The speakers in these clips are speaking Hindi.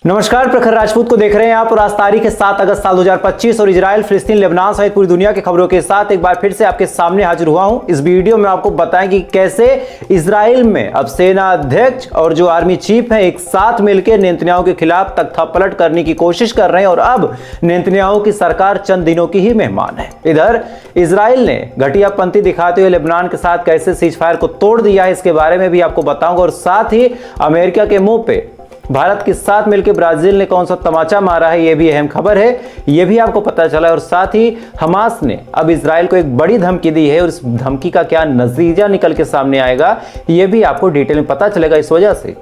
नमस्कार, प्रखर राजपूत को देख रहे हैं आप और आज तारीख है 7 अगस्त साल 2025 और इजराइल, फिलिस्तीन, लेबनान सहित पूरी दुनिया की खबरों के साथ एक बार फिर से आपके सामने हाजिर हुआ हूं। इस वीडियो में आपको बताएं कि कैसे इजराइल में अब सेना अध्यक्ष और जो आर्मी चीफ हैं एक साथ मिलकर नेतन्याहू के खिलाफ तख्तापलट करने की कोशिश कर रहे हैं और अब नेतन्याहू की सरकार चंद दिनों की ही मेहमान है। इधर इजराइल ने घटियापंथी दिखाते हुए लेबनान के साथ कैसे सीजफायर को तोड़ दिया है, इसके बारे में भी आपको बताऊंगा और साथ ही अमेरिका के मुंह पे भारत के साथ मिलकर ब्राजील ने कौन सा तमाचा मारा है, यह भी अहम खबर है, यह भी आपको पता चला है। और साथ ही हमास ने अब इजराइल को एक बड़ी धमकी दी है और इस धमकी का क्या नतीजा निकल के सामने आएगा, यह भी आपको डिटेल में पता चलेगा। इस वजह से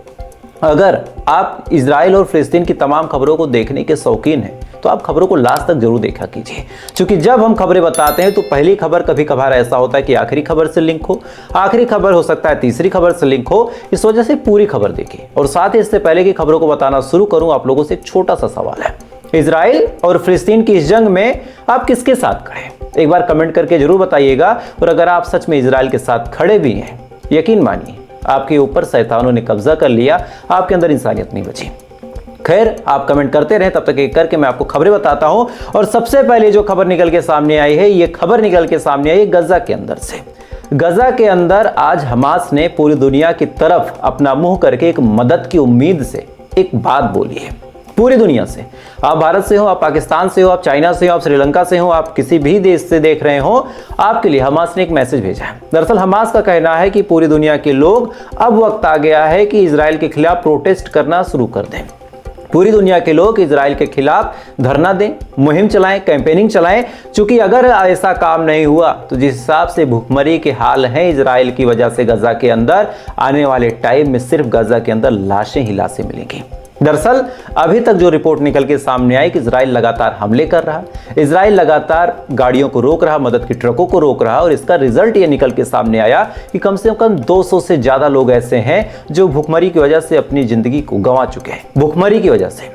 अगर आप इजराइल और फिलिस्तीन की तमाम खबरों को देखने के शौकीन हैं तो आप खबरों को लास्ट तक जरूर देखा कीजिए, क्योंकि जब हम खबरें बताते हैं तो पहली खबर कभी कभार ऐसा होता है कि आखिरी खबर से लिंक हो, आखिरी खबर हो सकता है तीसरी खबर से लिंक हो। इस वजह से पूरी खबर देखिए। और साथ ही इससे पहले की खबरों को बताना शुरू करूं, आप लोगों से एक छोटा सा सवाल है, इजराइल और फिलिस्तीन की इस जंग में आप किसके साथ खड़े? एक बार कमेंट करके जरूर बताइएगा। और अगर आप सच में इजराइल के साथ खड़े भी हैं, यकीन मानिए आपके ऊपर शैतानों ने कब्जा कर लिया, आपके अंदर इंसानियत नहीं बची। खैर, आप कमेंट करते रहे, तब तक एक करके मैं आपको खबरें बताता हूं। और सबसे पहले जो खबर निकल के सामने आई है, ये खबर निकल के सामने आई गजा के अंदर से। गजा के अंदर आज हमास ने पूरी दुनिया की तरफ अपना मुंह करके एक मदद की उम्मीद से एक बात बोली है। पूरी दुनिया से, आप भारत से हो, आप पाकिस्तान से हो, आप चाइना से हो, आप श्रीलंका से हो, आप किसी भी देश से देख रहे हो, आपके लिए हमास ने एक मैसेज भेजा है। दरअसल हमास का कहना है कि पूरी दुनिया के लोग, अब वक्त आ गया है कि इजराइल के खिलाफ प्रोटेस्ट करना शुरू कर दें। पूरी दुनिया के लोग इजराइल के खिलाफ धरना दें, मुहिम चलाएं, कैंपेनिंग चलाएं, क्योंकि अगर ऐसा काम नहीं हुआ तो जिस हिसाब से भूखमरी के हाल हैं इजराइल की वजह से गजा के अंदर, आने वाले टाइम में सिर्फ गजा के अंदर लाशें ही लाशें मिलेंगी। दरअसल अभी तक जो रिपोर्ट निकल के सामने आई कि इजराइल लगातार हमले कर रहा, इजराइल लगातार गाड़ियों को रोक रहा, मदद की ट्रकों को रोक रहा, और इसका रिजल्ट ये निकल के सामने आया कि कम से कम 200 से ज्यादा लोग ऐसे हैं जो भूखमरी की वजह से अपनी जिंदगी को गंवा चुके हैं, भूखमरी की वजह से।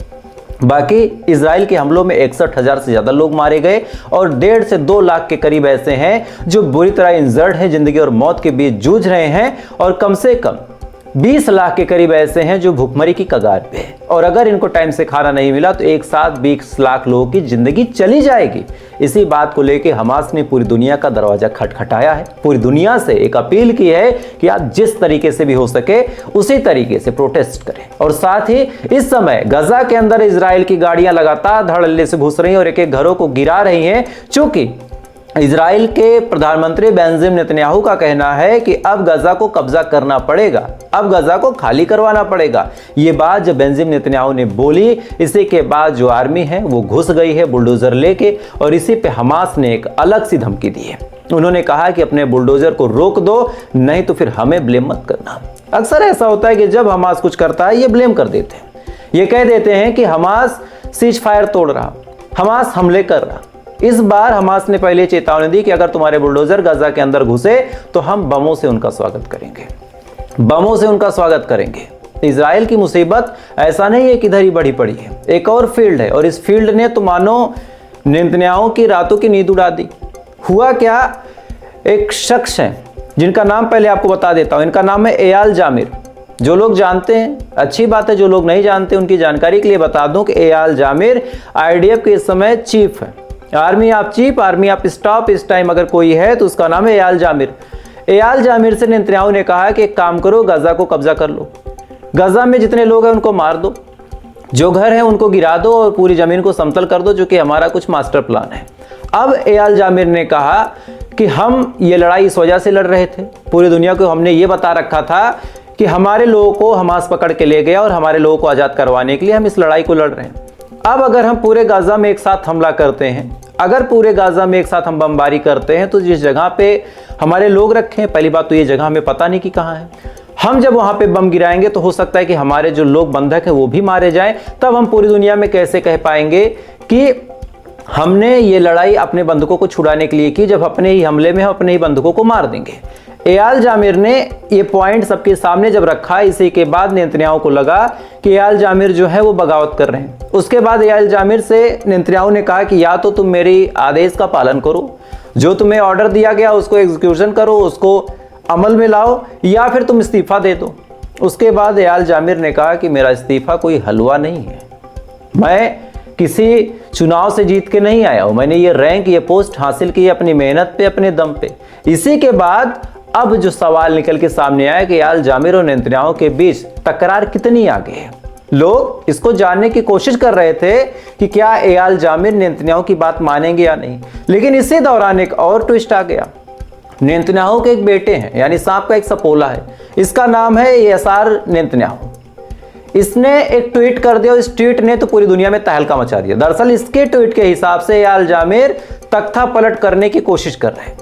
बाकी इजराइल के हमलों में 61,000 से ज्यादा लोग मारे गए और 1.5 से 2 लाख के करीब ऐसे हैं जो बुरी तरह इंजर्ड हैं, जिंदगी और मौत के बीच जूझ रहे हैं, और कम से कम 20 लाख के करीब ऐसे हैं जो भूखमरी की कगार पे है। और अगर इनको टाइम से खाना नहीं मिला तो एक साथ 20 लाख लोगों की जिंदगी चली जाएगी। इसी बात को लेकर हमास ने पूरी दुनिया का दरवाजा खटखटाया है, पूरी दुनिया से एक अपील की है कि आप जिस तरीके से भी हो सके उसी तरीके से प्रोटेस्ट करें। और साथ ही इस समय गजा के अंदर इजराइल की गाड़ियां लगातार धड़ल्ले से घुस रही हैं और एक एक घरों को गिरा रही हैं, चूंकि इजराइल के प्रधानमंत्री बेंजामिन नेतन्याहू का कहना है कि अब गजा को कब्जा करना पड़ेगा, अब गजा को खाली करवाना पड़ेगा। ये बात जब बेंजामिन नेतन्याहू ने बोली, इसी के बाद जो आर्मी है वो घुस गई है बुलडोजर लेके, और इसी पे हमास ने एक अलग सी धमकी दी है। उन्होंने कहा कि अपने बुलडोजर को रोक दो, नहीं तो फिर हमें ब्लेम मत करना। अक्सर ऐसा होता है कि जब हमास कुछ करता है ये ब्लेम कर देते हैं, ये कह देते हैं कि हमास सीज फायर तोड़ रहा, हमास हमले कर रहा। इस बार हमास ने पहले चेतावनी दी कि अगर तुम्हारे बुलडोजर गजा के अंदर घुसे तो हम बमों से उनका स्वागत करेंगे, बमों से उनका स्वागत करेंगे। इजराइल की मुसीबत ऐसा नहीं है कि इधर ही बढ़ी पड़ी है, एक और फील्ड है, और इस फील्ड ने तो मानो नेतन्याहू की रातों की नींद उड़ा दी। हुआ क्या, एक शख्स है जिनका नाम पहले आपको बता देता हूं, इनका नाम है एयाल जामिर। जो लोग जानते हैं अच्छी बात है, जो लोग नहीं जानते उनकी जानकारी के लिए बता दूं कि एयाल जामिर IDF के इस समय चीफ है। Army of chief, army of staff इस टाइम अगर कोई है तो उसका नाम है एयाल जामिर। एयाल जामिर से नेतन्याहू ने कहा कि एक काम करो, गजा को कब्जा कर लो, गजा में जितने लोग हैं उनको मार दो, जो घर हैं उनको गिरा दो और पूरी जमीन को समतल कर दो, जो कि हमारा कुछ मास्टर प्लान है। अब एयाल जामिर ने कहा कि हम ये लड़ाई इस वजह से लड़ रहे थे, पूरी दुनिया को हमने ये बता रखा था कि हमारे लोगों को हमास पकड़ के ले गया और हमारे लोगों को आज़ाद करवाने के लिए हम इस लड़ाई को लड़ रहे हैं। अब अगर हम पूरे गाजा में एक साथ हमला करते हैं, अगर पूरे गाजा में एक साथ हम बमबारी करते हैं, तो जिस जगह पे हमारे लोग रखे हैं, पहली बात तो ये जगह हमें पता नहीं कि कहाँ है, हम जब वहां पे बम गिराएंगे तो हो सकता है कि हमारे जो लोग बंधक हैं वो भी मारे जाएं। तब हम पूरी दुनिया में कैसे कह पाएंगे कि हमने ये लड़ाई अपने बंधकों को छुड़ाने के लिए की, जब अपने ही हमले में हम अपने ही बंधकों को मार देंगे। एयाल जामिर ने ये पॉइंट सबके सामने जब रखा, इसी के बाद नेतन्याहू को लगा कि एयाल जामिर जो है वो बगावत कर रहे हैं। उसके बाद एयाल जामिर से नेतन्याहू ने कहा कि या तो तुम मेरी आदेश का पालन करो, जो तुम्हें ऑर्डर दिया गया उसको एग्जीक्यूशन करो, उसको अमल में लाओ, या फिर तुम इस्तीफा दे दो। उसके बाद एयाल जामिर ने कहा कि मेरा इस्तीफा कोई हलवा नहीं है, मैं किसी चुनाव से जीत के नहीं आया हूं, मैंने ये रैंक, ये पोस्ट हासिल की अपनी मेहनत पे, अपने दम पे। इसी के बाद अब जो सवाल निकल के सामने आया कि एयाल जामिर और नेतन्याहू के बीच तकरार कितनी आगे है। लोग इसको जानने की कोशिश कर रहे थे कि क्या एयाल जामिर नेतन्याहू की बात मानेंगे या नहीं, लेकिन इसी दौरान एक और ट्विस्ट आ गया। नेतन्याहू के एक बेटे हैं, यानी सांप का एक सपोला है, इसका नाम है यासिर नेतन्याहू। इसने एक ट्वीट कर दिया और इस ट्वीट ने तो पूरी दुनिया में तहलका मचा दिया। दरअसल इसके ट्वीट के हिसाब से एयाल जामिर तख्ता पलट करने की कोशिश कर रहे हैं,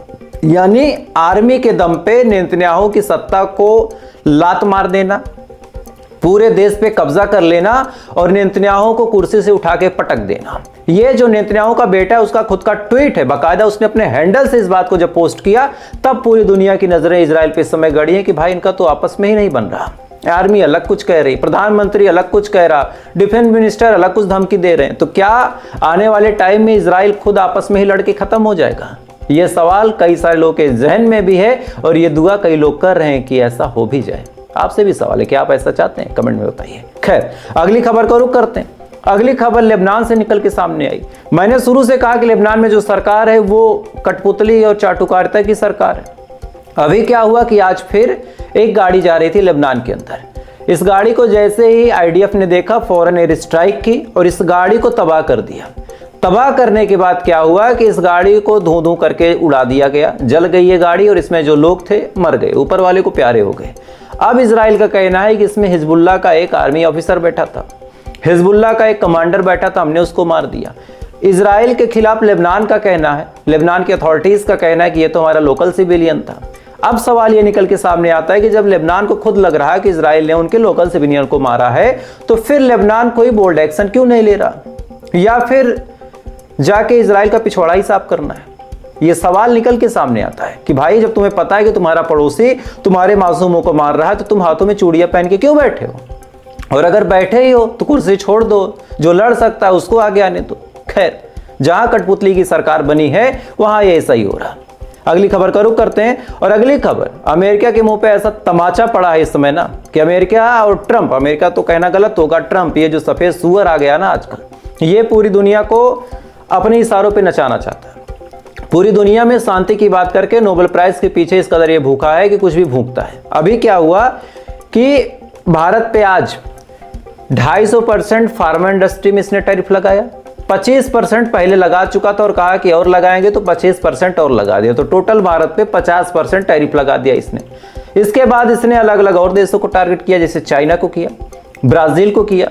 यानी आर्मी के दम पे नेतन्याहू की सत्ता को लात मार देना, पूरे देश पे कब्जा कर लेना और नेतन्याहू को कुर्सी से उठा के पटक देना। ये जो नेतन्याहू का बेटा है उसका खुद का ट्वीट है, बाकायदा उसने अपने हैंडल से इस बात को जब पोस्ट किया तब पूरी दुनिया की नजरें इजराइल पे इस समय गड़ी है कि भाई इनका तो आपस में ही नहीं बन रहा। आर्मी अलग कुछ कह रही, प्रधानमंत्री अलग कुछ कह रहा, डिफेंस मिनिस्टर अलग कुछ धमकी दे रहे हैं। तो क्या आने वाले टाइम में इजराइल खुद आपस में ही लड़के खत्म हो जाएगा? यह सवाल कई सारे लोगों के जहन में भी है और ये दुआ कई लोग कर रहे हैं कि ऐसा हो भी जाए। आपसे भी सवाल है कि आप ऐसा चाहते हैं? कमेंट में बताइए। खैर, अगली खबर को रुख करते हैं। अगली खबर लेबनान से निकल के सामने आई। मैंने शुरू से कहा कि लेबनान में जो सरकार है वो कठपुतली और चाटुकारिता की सरकार है। अभी क्या हुआ कि आज फिर एक गाड़ी जा रही थी लेबनान के अंदर। इस गाड़ी को जैसे ही आईडीएफ ने देखा फौरन एयर स्ट्राइक की और इस गाड़ी को तबाह कर दिया। तबाह करने के बाद क्या हुआ कि इस गाड़ी को धू धू करके उड़ा दिया गया, जल गई ये गाड़ी और इसमें जो लोग थे मर गए, ऊपर वाले को प्यारे हो गए। अब इजराइल का कहना है कि इसमें हिजबुल्लाह का एक आर्मी ऑफिसर बैठा था, हिजबुल्लाह का एक कमांडर बैठा था, हमने उसको मार दिया। इजराइल के खिलाफ लेबनान का कहना है, लेबनान की अथॉरिटीज का कहना है कि ये तो हमारा लोकल सिविलियन था। अब सवाल ये निकल के सामने आता है कि जब लेबनान को खुद लग रहा है कि इजराइल ने उनके लोकल सिविलियन को मारा है, तो फिर लेबनान कोई बोल्ड एक्शन क्यों नहीं ले रहा, या फिर जाके इजराइल का पिछवाड़ा ही साफ करना है? ये सवाल निकल के सामने आता है कि भाई जब तुम्हें पता है कि तुम्हारा पड़ोसी तुम्हारे मासूमों को मार रहा है तो तुम हाथों में चूड़ियां पहन के क्यों बैठे हो? और अगर बैठे ही हो तो कुर्सी छोड़ दो, जो लड़ सकता है उसको आगे आने दो। खैर, जहां कठपुतली की सरकार बनी है वहां ये ऐसा ही हो रहा। अगली खबर का रुख करते हैं और अगली खबर, अमेरिका के मुंह पे ऐसा तमाचा पड़ा है इस समय ना कि अमेरिका और ट्रंप, अमेरिका तो कहना गलत होगा, ट्रंप ये जो सफेद सुअर आ गया ना आजकल, ये पूरी दुनिया को अपने इशारों पे नचाना चाहता है। पूरी दुनिया में शांति की बात करके नोबेल प्राइज के पीछे इस कदर ये भूखा है कि कुछ भी भूखता है। अभी क्या हुआ कि भारत पे आज 250% फार्मा इंडस्ट्री में इसने टैरिफ लगाया, 25% पहले लगा चुका था और कहा कि और लगाएंगे तो 25% और लगा दिया, तो टोटल भारत पे 50% टैरिफ लगा दिया इसने। इसके बाद इसने अलग अलग और देशों को टारगेट किया, जैसे चाइना को किया, ब्राजील को किया,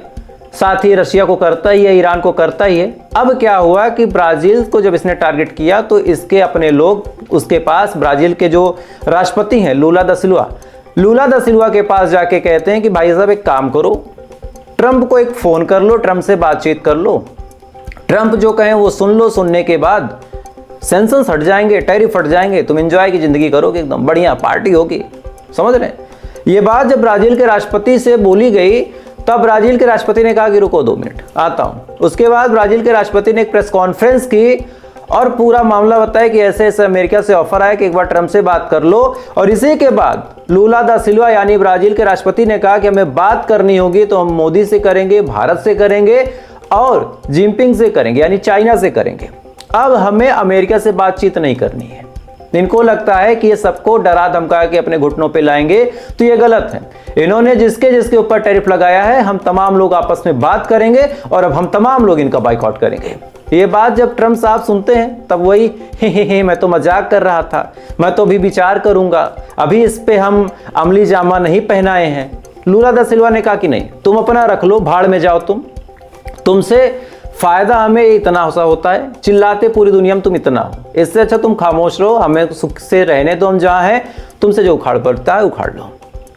साथ ही रशिया को करता ही है, ईरान को करता ही है। अब क्या हुआ कि ब्राजील को जब इसने टारगेट किया तो इसके अपने लोग उसके पास, ब्राजील के जो राष्ट्रपति हैं लूला दा सिल्वा के पास जाके कहते हैं कि भाई साहब एक काम करो, ट्रंप को एक फोन कर लो, ट्रंप से बातचीत कर लो, ट्रंप जो कहें वो सुन लो, सुनने के बाद सैंक्शन हट जाएंगे, टैरिफ हट जाएंगे, तुम एंजॉय की जिंदगी करोगे, एकदम बढ़िया पार्टी होगी। समझ रहे हैं? ये बात जब ब्राजील के राष्ट्रपति से बोली गई तब ब्राजील के राष्ट्रपति ने कहा कि रुको 2 मिनट आता हूं। उसके बाद ब्राजील के राष्ट्रपति ने एक प्रेस कॉन्फ्रेंस की और पूरा मामला बताया कि ऐसे ऐसे अमेरिका से ऑफर आया कि एक बार ट्रंप से बात कर लो। और इसी के बाद लूला दा सिल्वा यानी ब्राजील के राष्ट्रपति ने कहा कि हमें बात करनी होगी तो हम मोदी से करेंगे, भारत से करेंगे और जिनपिंग से करेंगे, यानी चाइना से करेंगे। अब हमें अमेरिका से बातचीत नहीं करनी है। इनको लगता है कि ये सबको डरा धमका के अपने घुटनों पे लाएंगे, तो ये गलत है। इन्होंने जिसके जिसके ऊपर टैरिफ लगाया है, हम तमाम लोग आपस में बात करेंगे और अब हम तमाम लोग इनका बाइकआउट करेंगे। ये बात जब ट्रंप साहब सुनते हैं तब वही हे मैं तो मजाक कर रहा था, मैं तो अभी विचार करूंगा, अभी इस पे हम अमली जामा नहीं पहनाए हैं। लूला दा सिल्वा ने कहा कि नहीं, तुम अपना रख लो, भाड़ में जाओ, तुमसे फायदा हमें इतना सा होता है, चिल्लाते पूरी दुनिया में तुम इतना हो, इससे अच्छा तुम खामोश रहो, हमें सुख से रहने दो, हम जहाँ हैं, तुमसे जो उखाड़ पड़ता है उखाड़ लो।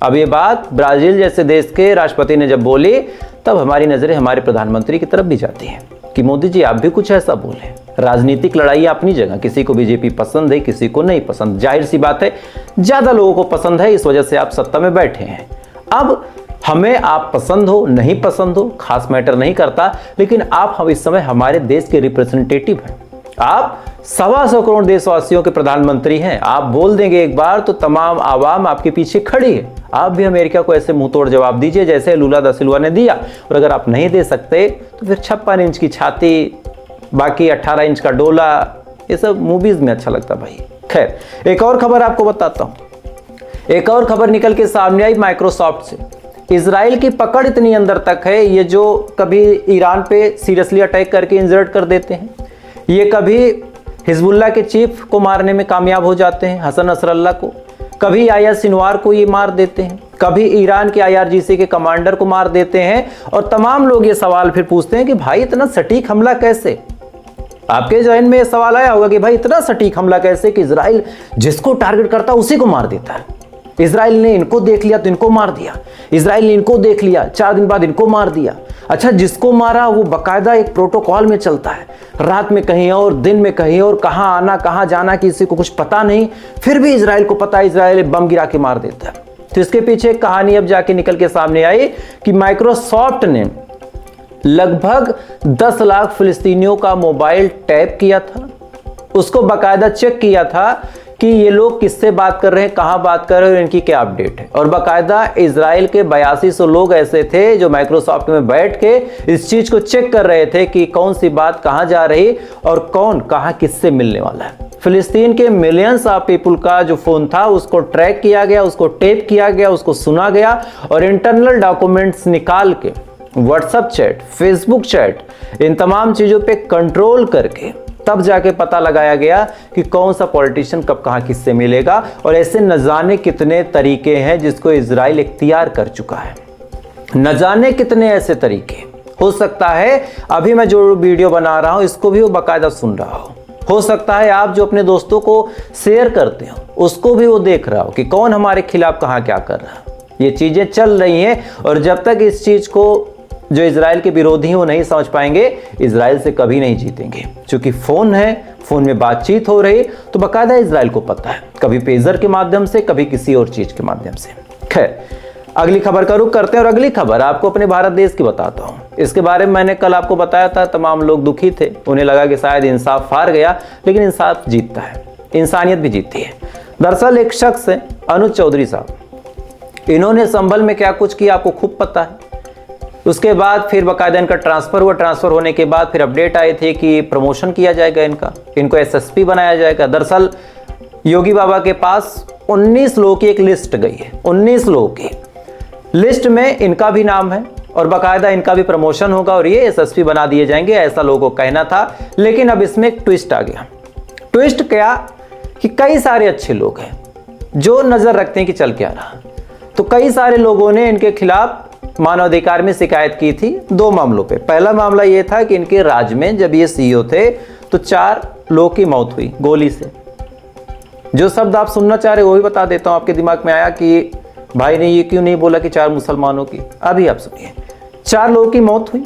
अब ये बात ब्राजील जैसे देश के राष्ट्रपति ने जब बोली तब हमारी नजरें हमारे प्रधानमंत्री की तरफ भी जाती हैं कि मोदी जी आप भी कुछ ऐसा बोले। राजनीतिक लड़ाई अपनी जगह, किसी को बीजेपी पसंद है, किसी को नहीं पसंद, जाहिर सी बात है ज्यादा लोगों को पसंद है, इस वजह से आप सत्ता में बैठे हैं। अब हमें आप पसंद हो नहीं पसंद हो खास मैटर नहीं करता, लेकिन आप हम इस समय हमारे देश के रिप्रेजेंटेटिव हैं, आप 125 करोड़ देशवासियों के प्रधानमंत्री हैं। आप बोल देंगे एक बार तो तमाम आवाम आपके पीछे खड़ी है। आप भी अमेरिका को ऐसे मुंह तोड़ जवाब दीजिए जैसे लूला दा सिल्वा ने दिया। और अगर आप नहीं दे सकते तो फिर 56 इंच की छाती, बाकी 18 इंच का डोला, ये सब मूवीज में अच्छा लगता भाई। खैर, एक और खबर आपको बताता हूं। एक और खबर निकल के सामने आई माइक्रोसॉफ्ट से। इजराइल की पकड़ इतनी अंदर तक है, ये जो कभी ईरान पे सीरियसली अटैक करके इंजर्ड कर देते हैं, ये कभी हिजबुल्लाह के चीफ को मारने में कामयाब हो जाते हैं, हसन नसरल्लाह को, कभी याह्या सिनवार को ये मार देते हैं, कभी ईरान के IRGC के कमांडर को मार देते हैं। और तमाम लोग ये सवाल फिर पूछते हैं कि भाई इतना सटीक हमला कैसे। आपके जहन में ये सवाल आया होगा कि भाई इतना सटीक हमला कैसे कि इजराइल जिसको टारगेट करता है उसी को मार देता है। इजराइल ने इनको देख लिया तो इनको मार दिया, इजराइल ने इनको देख लिया 4 दिन बाद इनको मार दिया। अच्छा, जिसको मारा वो बाकायदा एक प्रोटोकॉल में चलता है, रात में कहीं और, दिन में कहीं और, कहां आना कहां जाना किसी को कुछ पता नहीं, फिर भी इजराइल को पता है, इजराइल बम गिरा के मार देता है। तो इसके पीछे एक कहानी अब जाके निकल के सामने आई कि माइक्रोसॉफ्ट ने लगभग 10 लाख फिलिस्तीनियों का मोबाइल टैप किया था, उसको बाकायदा चेक किया था कि ये लोग किससे बात कर रहे हैं, कहां बात कर रहे हैं और इनकी क्या अपडेट है। और बाकायदा इजराइल के 8200 लोग ऐसे थे जो माइक्रोसॉफ्ट में बैठ के इस चीज को चेक कर रहे थे कि कौन सी बात कहां जा रही और कौन कहां किससे मिलने वाला है। फिलिस्तीन के मिलियंस ऑफ पीपल का जो फोन था उसको ट्रैक किया गया, उसको टेप किया गया, उसको सुना गया और इंटरनल डॉक्यूमेंट्स निकाल के व्हाट्सएप चैट, फेसबुक चैट, इन तमाम चीजों पे कंट्रोल करके तब जाके पता लगाया गया कि कौन सा पॉलिटिशियन कब कहां किससे मिलेगा। और ऐसे न जाने कितने तरीके हैं जिसको इजराइल इख्तियार कर चुका है, न जाने कितने ऐसे तरीके। हो सकता है अभी मैं जो वीडियो बना रहा हूं इसको भी वो बाकायदा सुन रहा हो सकता है आप जो अपने दोस्तों को शेयर करते हो उसको भी वो देख रहा हो कि कौन हमारे खिलाफ कहां क्या कर रहा है। ये चीजें चल रही हैं और जब तक इस चीज को जो इजराइल के विरोधी हैं वो नहीं समझ पाएंगे, इजराइल से कभी नहीं जीतेंगे। क्योंकि फोन है, फोन में बातचीत हो रही तो बाकायदा इजराइल को पता है, कभी पेजर के माध्यम से, कभी किसी और चीज के माध्यम से। खैर, अगली खबर का रुख करते हैं और अगली खबर आपको अपने भारत देश की बताता हूं। इसके बारे में मैंने कल आपको बताया था, तमाम लोग दुखी थे, उन्हें लगा कि शायद इंसाफ हार गया, लेकिन इंसाफ जीतता है, इंसानियत भी जीतती है। दरअसल एक शख्स है अनुज चौधरी साहब, इन्होंने संभल में क्या कुछ किया आपको खूब पता है। उसके बाद फिर बाकायदा इनका ट्रांसफर हुआ, ट्रांसफर होने के बाद फिर अपडेट आए थे कि प्रमोशन किया जाएगा, इनको SSP बनाया जाएगा। दरअसल योगी बाबा के पास 19 लोगों की एक लिस्ट गई है, 19 लोगों की लिस्ट में इनका भी नाम है और बाकायदा इनका भी प्रमोशन होगा और ये SSP बना दिए जाएंगे, ऐसा लोगों को कहना था। लेकिन अब इसमें एक ट्विस्ट आ गया। ट्विस्ट क्या कि कई सारे अच्छे लोग हैं जो नजर रखते हैं कि चल क्या रहा, तो कई सारे लोगों ने इनके खिलाफ मानवाधिकार में शिकायत की थी 2 मामलों पे। पहला मामला ये था कि इनके राज्य में जब ये CEO थे तो 4 लोगों की मौत हुई गोली से। जो शब्द आप सुनना चाह रहे हो वो भी बता देता हूं, आपके दिमाग में आया कि भाई ने ये क्यों नहीं बोला कि 4 मुसलमानों की, अभी आप सुनिए। 4 लोगों की मौत हुई।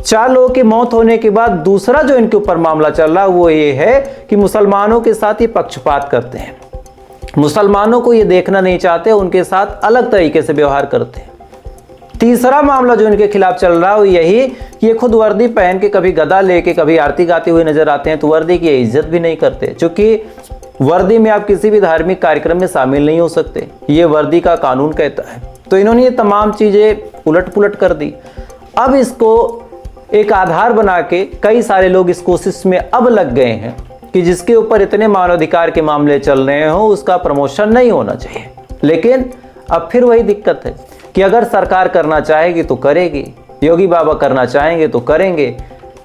4 लोगों की मौत होने के बाद दूसरा जो इनके ऊपर मामला चल रहा वो ये है कि मुसलमानों के साथ ये पक्षपात करते हैं, मुसलमानों को ये देखना नहीं चाहते, उनके साथ अलग तरीके से व्यवहार करते हैं। तीसरा मामला जो इनके खिलाफ चल रहा है वो यही कि ये खुद वर्दी पहन के कभी गदा लेके कभी आरती गाते हुए नजर आते हैं, तो वर्दी की इज्जत भी नहीं करते, क्योंकि वर्दी में आप किसी भी धार्मिक कार्यक्रम में शामिल नहीं हो सकते, ये वर्दी का कानून कहता है। तो इन्होंने ये तमाम चीजें उलट पुलट कर दी। अब इसको एक आधार बना के कई सारे लोग इस कोशिश में अब लग गए हैं कि जिसके ऊपर इतने मानवाधिकार के मामले चल रहे हो उसका प्रमोशन नहीं होना चाहिए। लेकिन अब फिर वही दिक्कत है कि अगर सरकार करना चाहेगी तो करेगी, योगी बाबा करना चाहेंगे तो करेंगे,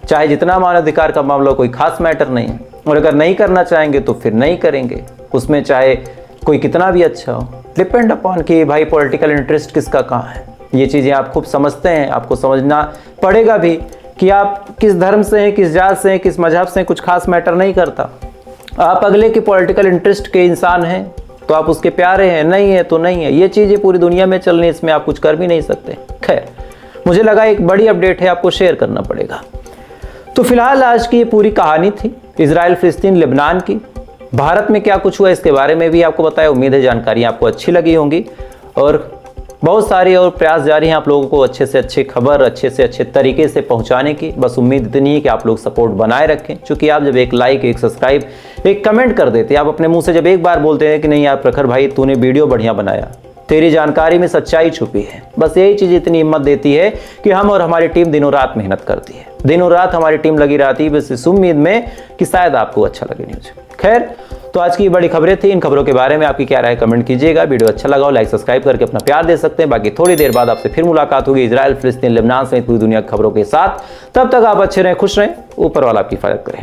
चाहे जितना मानवाधिकार का मामला कोई खास मैटर नहीं, और अगर नहीं करना चाहेंगे तो फिर नहीं करेंगे, उसमें चाहे कोई कितना भी अच्छा हो। डिपेंड अपॉन कि भाई पॉलिटिकल इंटरेस्ट किसका कहाँ है। ये चीज़ें आप खूब समझते हैं, आपको समझना पड़ेगा भी कि आप किस धर्म से हैं, किस जात से हैं, किस मजहब से हैं, कुछ खास मैटर नहीं करता। आप अगले के पॉलिटिकल इंटरेस्ट के इंसान हैं तो आप उसके प्यारे हैं, नहीं है तो नहीं है। ये चीज़ें पूरी दुनिया में चल रही है, इसमें आप कुछ कर भी नहीं सकते। खैर, मुझे लगा एक बड़ी अपडेट है, आपको शेयर करना पड़ेगा। तो फिलहाल आज की ये पूरी कहानी थी इजराइल, फिलिस्तीन, लेबनान की। भारत में क्या कुछ हुआ इसके बारे में भी आपको बताया। उम्मीद है जानकारी आपको अच्छी लगी होंगी और बहुत सारी और प्रयास जारी हैं आप लोगों को अच्छे से अच्छी खबर अच्छे से अच्छे तरीके से पहुंचाने की। बस उम्मीद इतनी है कि आप लोग सपोर्ट बनाए रखें, क्योंकि आप जब एक लाइक, एक सब्सक्राइब, एक कमेंट कर देते हैं, आप अपने मुंह से जब एक बार बोलते हैं कि नहीं यार प्रखर भाई तूने वीडियो बढ़िया बनाया, तेरी जानकारी में सच्चाई छुपी है, बस यही चीज़ इतनी हिम्मत देती है कि हम और हमारी टीम दिनों रात मेहनत करती है। दिनों रात हमारी टीम लगी रहती है बस इस उम्मीद में कि शायद आपको अच्छा लगे न्यूज़। खैर, तो आज की बड़ी खबरें थी। इन खबरों के बारे में आपकी क्या राय कमेंट कीजिएगा। वीडियो अच्छा लगा हो लाइक सब्सक्राइब करके अपना प्यार दे सकते हैं। बाकी थोड़ी देर बाद आपसे फिर मुलाकात होगी इजराइल, फिलिस्तीन, लेबनान सहित पूरी दुनिया की खबरों के साथ। तब तक आप अच्छे रहें, खुश रहें, ऊपर वाला आपकी हिफाजत करें।